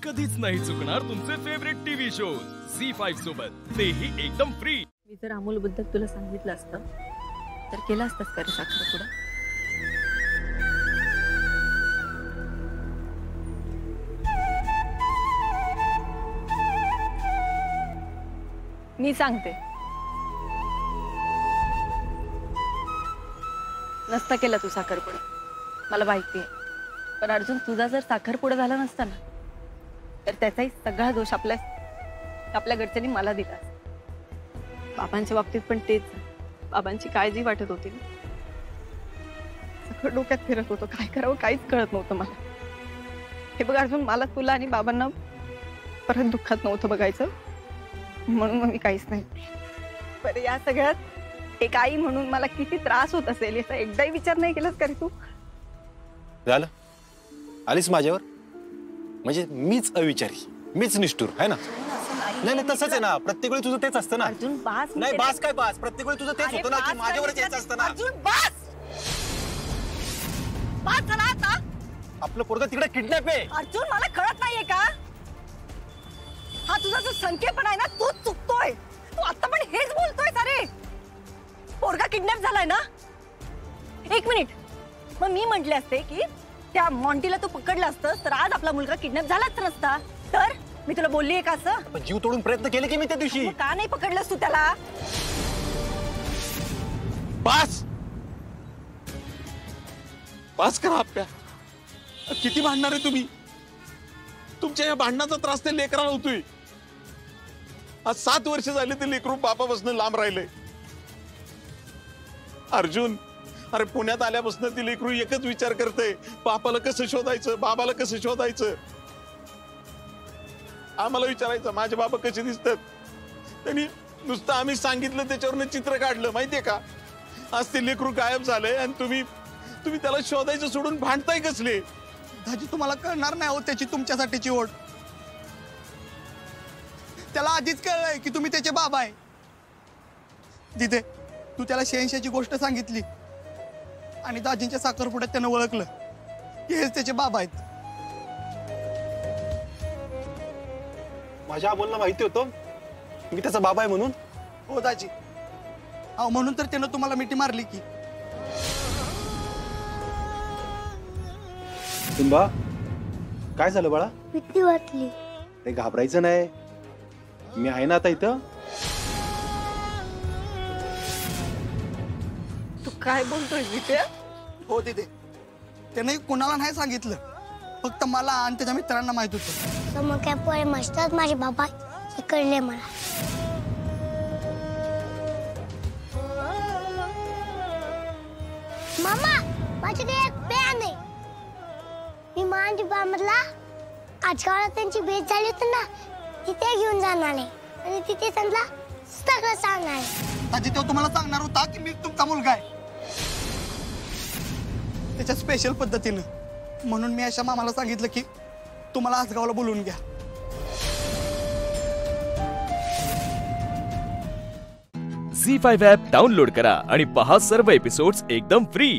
कधीच नाही चुकणार तुमचे फेवरेट टीव्ही शोज झी5 सोबत, तेही एकदम फ्री। मी जर अमोल बद्दल तुला सांगितलं असतं तर केला असतास का रे साखरपुडा? मी सांगते, नसता केला तू साखरपुडा, मला माहिती आहे। पण अर्जुन, तुझा जर साखरपुडा झाला नसता ना तर त्याचाही सगळा दोष आपल्या घरच्यांनी मला दिला। बाबांच्या बाबतीत पण तेच, बाबांची काळजी वाटत होती ना, सगळं डोक्यात फिरत होतं, काय करावं काहीच कळत नव्हतं मला। हे बघ अर्जुन, मला तुला आणि बाबांना परत दुःखात नव्हतं बघायचं, म्हणून मी काहीच नाही। बरं, या सगळ्यात एक आई म्हणून मला किती त्रास होत असेल याचा एकदाही विचार नाही केलास का रे तू? झालं, आलीस माझ्यावर, म्हणजे मीच अविचारी, मीच निष्ठुर आहे ना? नाही तसंच आहे ना, प्रत्येक वेळी तुझं तेच असतं ना। अर्जुन बास, नाही बास काय बास, प्रत्येक वेळी तुझं तेच होतं ना की माझ्यावरच यायचं असतं ना। अर्जुन बास, बास झाला आता। आपलं पोरगं तिकडे किडनॅप आहे। अर्जुन, मला कळत नाहीये का? हा तुझा जो संकेतपणा आहे ना, तोच चुकतोय। तू आता पण हेच बोलतोय सारे। पोरगा किडनॅप झालाय ना? एक मिनिट, मग मी म्हटले असते की त्या मॉन्टीला तू पकडलं असतं तर आज आपला मुलगा किडनॅप झालाच नसता। तर मी तुला बोललीये का असं? पण जीव तोडून प्रयत्न केले की मी त्या दिवशी। का नाही पकडलंस तू त्याला? बास बास करा आप्या, किती भांडणार आहे तुम्ही? तुमच्या या भांडणाचा त्रास ते लेकराला होतोय। आज 7 वर्ष झाले ते लेकरू बापापासून लांब राहिले। अर्जुन, अरे पुण्यात आल्यापासून ती लेकरू एकच विचार करते, बापाला कसं शोधायचं, बाबाला कसं शोधायचं। आम्हाला विचारायचं माझे बाबा कसे दिसतात, त्यांनी नुसतं आम्ही सांगितलं त्याच्यावरनं चित्र काढलं, माहितीये का? आज ते लेकरू गायब झालंय आणि तुम्ही त्याला शोधायचं सोडून भांडताय कसले? दाजी, तुम्हाला कळणार नाही हो त्याची तुमच्यासाठीची ओढ। त्याला आधीच कळलंय की तुम्ही त्याचे बाबा आहे। तिथे तू त्याला 86ची गोष्ट सांगितली आणि दाजींच्या साखरपुड्यात त्यानं ओळखलं की हेच त्याचे बाबा आहेत। माझ्या बोलणं माहिती होतं मी त्याचा बाबा आहे म्हणून? हो दाजी, अहो म्हणून तर त्यानं तुम्हाला मिठी मारली की। सिंबा, काय झालं बाळा? भीती वाटली। ते घाबरायचं नाही, मी आहे ना आता इथं। तू काय बोलतोय विजय? हो तिथे त्याने कोणाला नाही सांगितलं, फक्त मला आणि त्याच्या मित्रांना माहित होतं। समोर काय पोरे मस्तात माझे बाबा हे कळले मला। मामा, माझ्याकडे एक पॅन आहे। मी माझ्या बाबाला आज काळात त्यांची भेट झाली होती ना, तिथे घेऊन जाणार आहे आणि तिथे त्यांना सगळं सांगणार आहे। दाजी, तो तुम्हाला सांगणार होता की मी तुमचा मुलगा आहे, त्याच्या स्पेशल पद्धतीनं, म्हणून मी अशा मामाला सांगितलं की तुम्हाला आसगावला बोलवून घ्या। झी5 ॲप डाउनलोड करा आणि पहा सर्व एपिसोड्स एकदम फ्री।